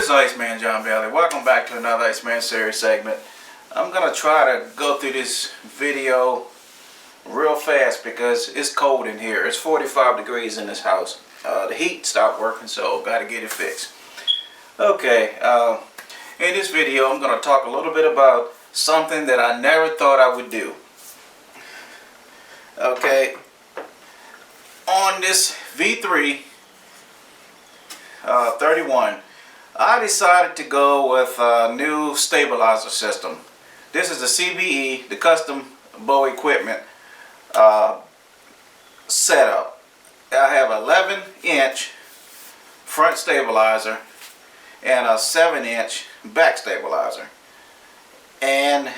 is Iceman John Bailey. Welcome back to another Iceman series segment. I'm going to try to go through this video real fast because it's cold in here. It's 45 degrees in this house. The heat stopped working, so got to get it fixed. Okay, in this video I'm going to talk a little bit about something that I never thought I would do. Okay, on this V3 31, I decided to go with a new stabilizer system. This is the CBE, the custom bow equipment setup. I have an 11-inch front stabilizer and a 7-inch back stabilizer. And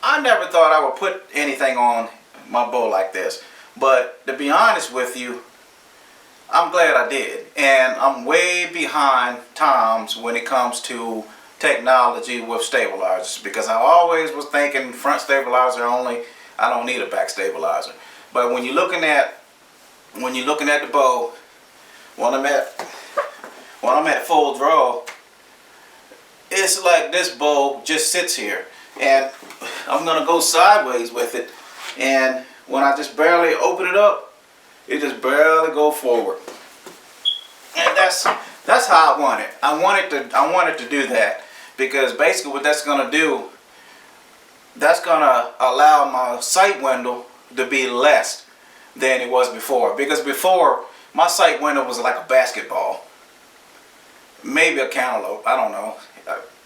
I never thought I would put anything on my bow like this. But to be honest with you, I'm glad I did, and I'm way behind times when it comes to technology with stabilizers, because I always was thinking front stabilizer only. I don't need a back stabilizer. But when you're looking at the bow, when I'm at full draw, it's like this bow just sits here, and I'm gonna go sideways with it, and when I just barely open it up, it just barely go forward. And that's how I want it. I wanted to do that, because basically what that's gonna do, that's gonna allow my sight window to be less than it was before. Because before, my sight window was like a basketball, maybe a cantaloupe, I don't know.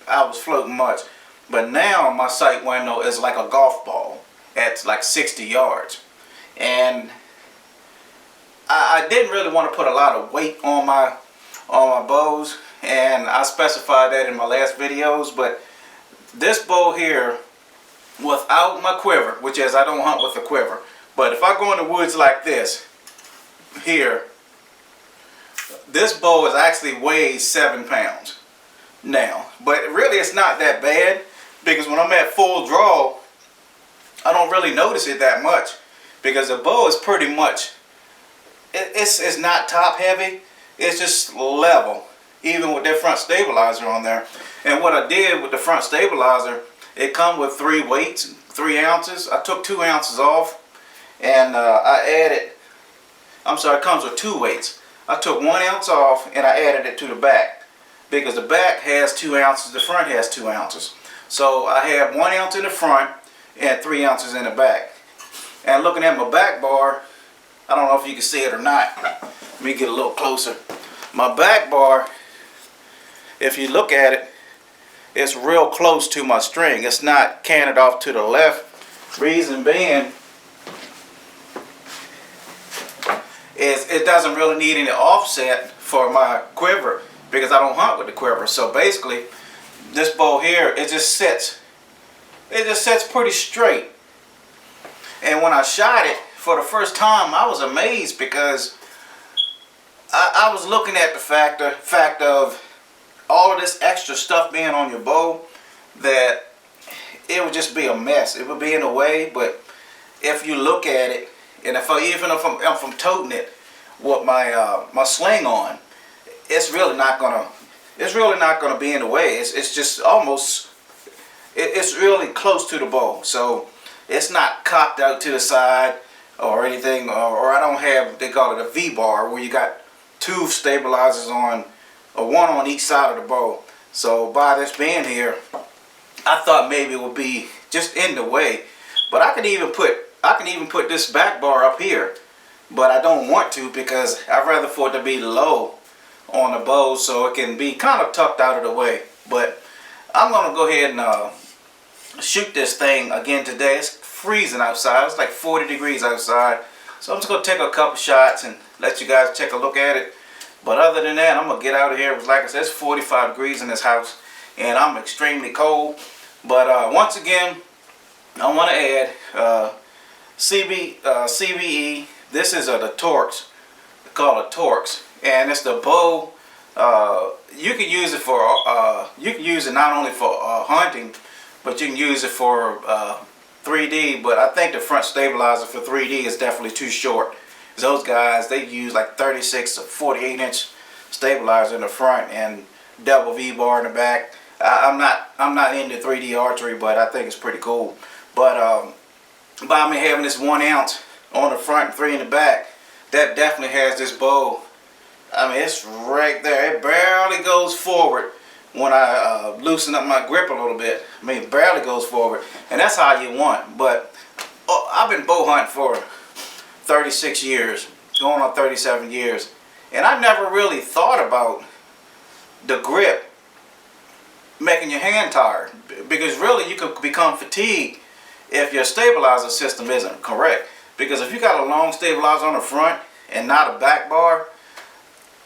I was floating much. But now my sight window is like a golf ball at like 60 yards. And I didn't really want to put a lot of weight on my bows, and I specified that in my last videos. But this bow here, without my quiver, which is I don't hunt with a quiver, but if I go in the woods like this here, this bow is actually weighs 7 pounds now. But really it's not that bad, because when I'm at full draw, I don't really notice it that much, because the bow is pretty much, it's not top heavy, it's just level, even with that front stabilizer on there. And what I did with the front stabilizer, it comes with 3 weights, 3 ounces. I took 2 ounces off, and it comes with 2 weights. I took 1 ounce off and I added it to the back, because the back has 2 ounces, the front has 2 ounces. So I have 1 ounce in the front and 3 ounces in the back. And looking at my back bar, I don't know if you can see it or not. Let me get a little closer. My back bar, if you look at it, it's real close to my string. It's not canted off to the left. Reason being is it doesn't really need any offset for my quiver, because I don't hunt with the quiver. So basically, this bow here, it just sits pretty straight. And when I shot it for the first time, I was amazed, because I was looking at the fact of all of this extra stuff being on your bow, that it would just be a mess. It would be in the way. But if you look at it, and even if I'm toting it with my sling on, it's really not gonna be in the way. It's just almost, it's really close to the bow, so it's not cocked out to the side or anything, or I don't have, they call it a V-bar, where you got 2 stabilizers on, or 1 on each side of the bow. So by this being here, I thought maybe it would be just in the way. But I can even put this back bar up here, but I don't want to, because I'd rather for it to be low on the bow so it can be kind of tucked out of the way. But I'm gonna go ahead and shoot this thing again today. It's freezing outside. It's like 40 degrees outside. So I'm just going to take a couple shots and let you guys take a look at it. But other than that, I'm going to get out of here. Like I said, it's 45 degrees in this house, and I'm extremely cold. But once again, I want to add CBE. This is the Torx. They call it Torx. And it's the bow. You can use it for, you can use it not only for hunting, but you can use it for 3D. But I think the front stabilizer for 3D is definitely too short. Those guys, they use like 36 or 48 inch stabilizer in the front, and double V bar in the back. I'm not into 3D archery, but I think it's pretty cool. But by me having this 1 ounce on the front and 3 in the back, that definitely has this bow. I mean, it's right there. It barely goes forward when I loosen up my grip a little bit. I mean, it barely goes forward, and that's how you want. But I've been bow hunting for 36 years, going on 37 years, and I never really thought about the grip making your hand tired, because really you could become fatigued if your stabilizer system isn't correct. Because if you got a long stabilizer on the front and not a back bar,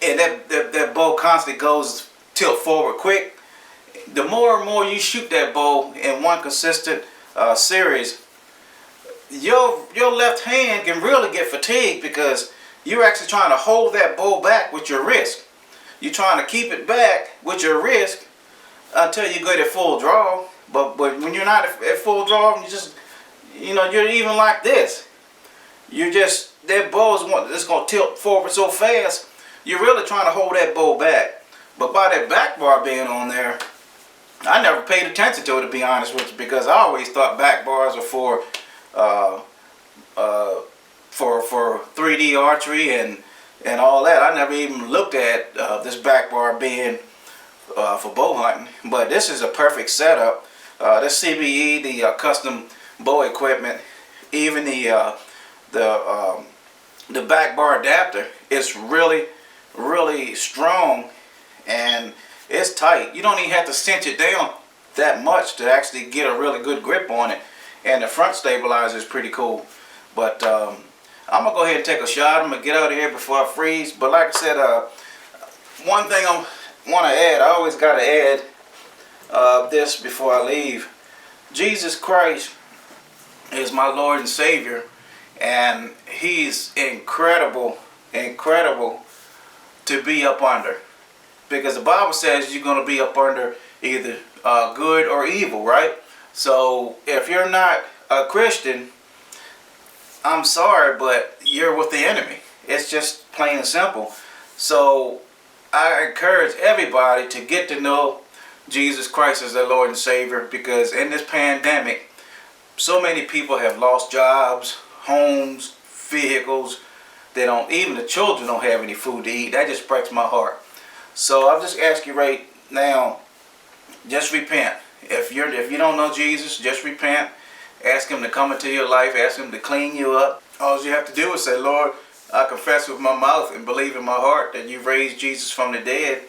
and that bow constantly goes tilt forward quick, the more and more you shoot that bow in one consistent series, your left hand can really get fatigued, because you're actually trying to hold that bow back with your wrist. You're trying to keep it back with your wrist until you get at full draw. But when you're not at full draw, you just, you're even like this. You just, that bow is going to tilt forward so fast, you're really trying to hold that bow back. But by that back bar being on there, I never paid attention to it, to be honest with you, because I always thought back bars are for 3D archery and all that. I never even looked at this back bar being for bow hunting. But this is a perfect setup. This CBE, the custom bow equipment, even the back bar adapter, is really strong, and it's tight. You don't even have to cinch it down that much to actually get a really good grip on it. And the front stabilizer is pretty cool. But I'm gonna go ahead and take a shot. I'm gonna get out of here before I freeze. But like I said, one thing I want to add, I always got to add this before I leave. Jesus Christ is my Lord and Savior, and He's incredible to be up under, because the Bible says you're going to be up under either good or evil, right? So if you're not a Christian, I'm sorry, but you're with the enemy. It's just plain and simple. So I encourage everybody to get to know Jesus Christ as their Lord and Savior, because in this pandemic, so many people have lost jobs, homes, vehicles. They don't, even the children don't have any food to eat. That just breaks my heart. So I'll just ask you right now, just repent. If you don't know Jesus, just repent. Ask Him to come into your life. Ask Him to clean you up. All you have to do is say, Lord, I confess with my mouth and believe in my heart that you've raised Jesus from the dead.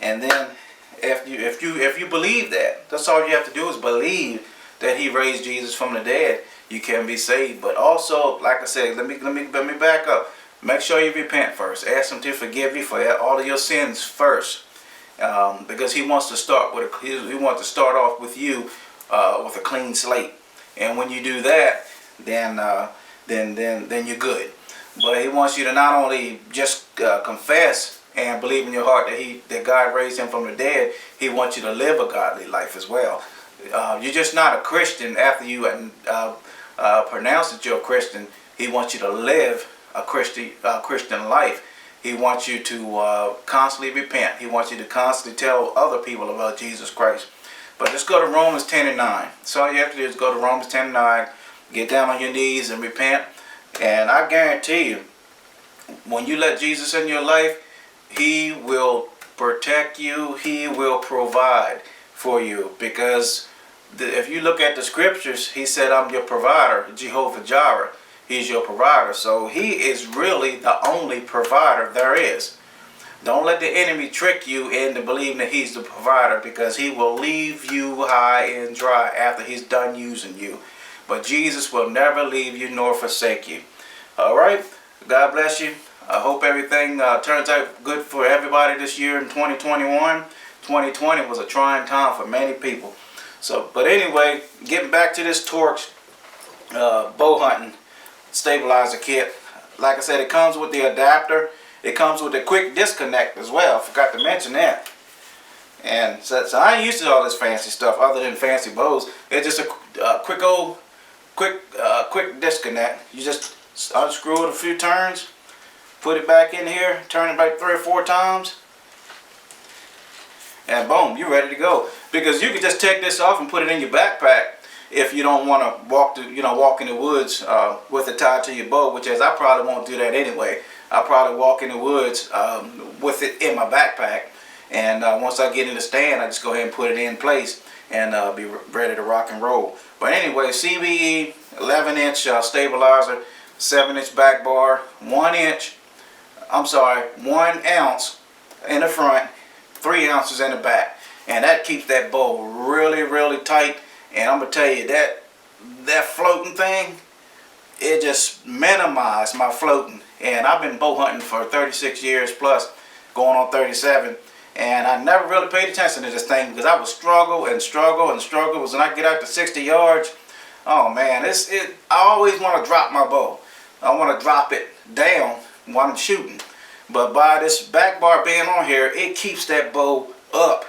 And then if you believe that, that's all you have to do is believe that He raised Jesus from the dead. You can be saved. But also, like I said, let me back up. Make sure you repent first. Ask Him to forgive you for all of your sins first, because He wants to start with He wants to start off with you with a clean slate. And when you do that, then you're good. But He wants you to not only just confess and believe in your heart that God raised Him from the dead. He wants you to live a godly life as well. You're just not a Christian after you pronounce that you're a Christian. He wants you to live a Christian life. He wants you to constantly repent. He wants you to constantly tell other people about Jesus Christ. But just go to Romans 10 and 9. So all you have to do is go to Romans 10 and 9, get down on your knees and repent. And I guarantee you, when you let Jesus in your life, He will protect you. He will provide for you. Because if you look at the scriptures, He said, I'm your provider, Jehovah Jireh. He's your provider. So He is really the only provider there is. Don't let the enemy trick you into believing that He's the provider, because he will leave you high and dry after He's done using you. But Jesus will never leave you nor forsake you. All right. God bless you. I hope everything turns out good for everybody this year in 2021. 2020 was a trying time for many people. So, but anyway, getting back to this Torx bow hunting stabilizer kit. Like I said, it comes with the adapter. It comes with a quick disconnect as well. I forgot to mention that. And so I ain't used to all this fancy stuff other than fancy bows. It's just a quick disconnect. You just unscrew it a few turns, put it back in here, turn it back 3 or 4 times, and boom, you're ready to go. Because you can just take this off and put it in your backpack if you don't want to walk in the woods with it tied to your bow, which is, I probably won't do that anyway. I'll probably walk in the woods with it in my backpack, and once I get in the stand, I just go ahead and put it in place and be ready to rock and roll. But anyway, CBE 11-inch stabilizer, 7-inch back bar, 1 ounce in the front, 3 ounces in the back, and that keeps that bow really, really tight. And I'm gonna tell you that floating thing, it just minimized my floating. And I've been bow hunting for 36 years plus, going on 37, and I never really paid attention to this thing because I would struggle and struggle and struggle. When I get out to 60 yards, oh man, I always want to drop my bow. I want to drop it down while I'm shooting. But by this back bar being on here, it keeps that bow up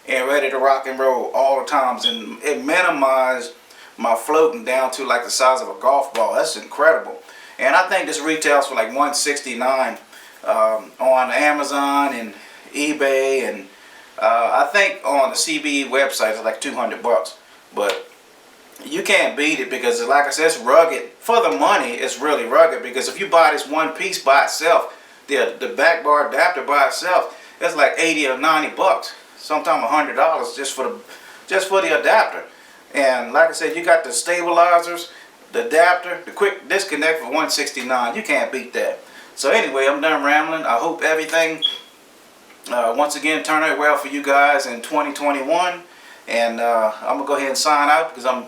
and ready to rock and roll all the times, and it minimized my floating down to like the size of a golf ball. That's incredible. And I think this retails for like $169 on Amazon and eBay, and I think on the CBE website it's like $200. But you can't beat it because, like I said, it's rugged. For the money, it's really rugged, because if you buy this one piece by itself, the back bar adapter by itself, it's like $80 or $90. Sometimes $100 just for the adapter. And like I said, you got the stabilizers, the adapter, the quick disconnect for $169. You can't beat that. So anyway, I'm done rambling. I hope everything once again turned out well for you guys in 2021. And I'm gonna go ahead and sign out because I'm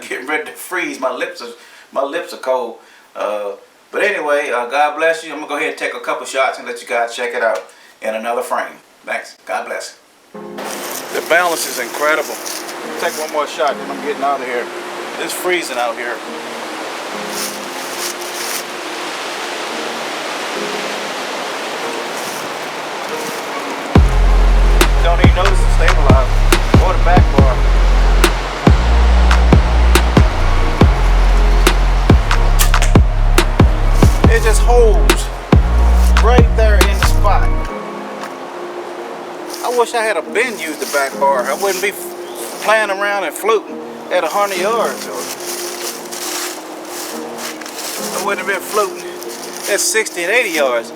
getting ready to freeze. My lips are cold. But anyway, God bless you. I'm gonna go ahead and take a couple shots and let you guys check it out in another frame. Thanks. God bless. The balance is incredible. Take one more shot, then I'm getting out of here. It's freezing out here. Don't even notice the stabilizer or the back bar. It just holds right there in the spot. I wish I had been used the back bar. I wouldn't be playing around and floating at 100 yards. I wouldn't have been floating at 60 and 80 yards.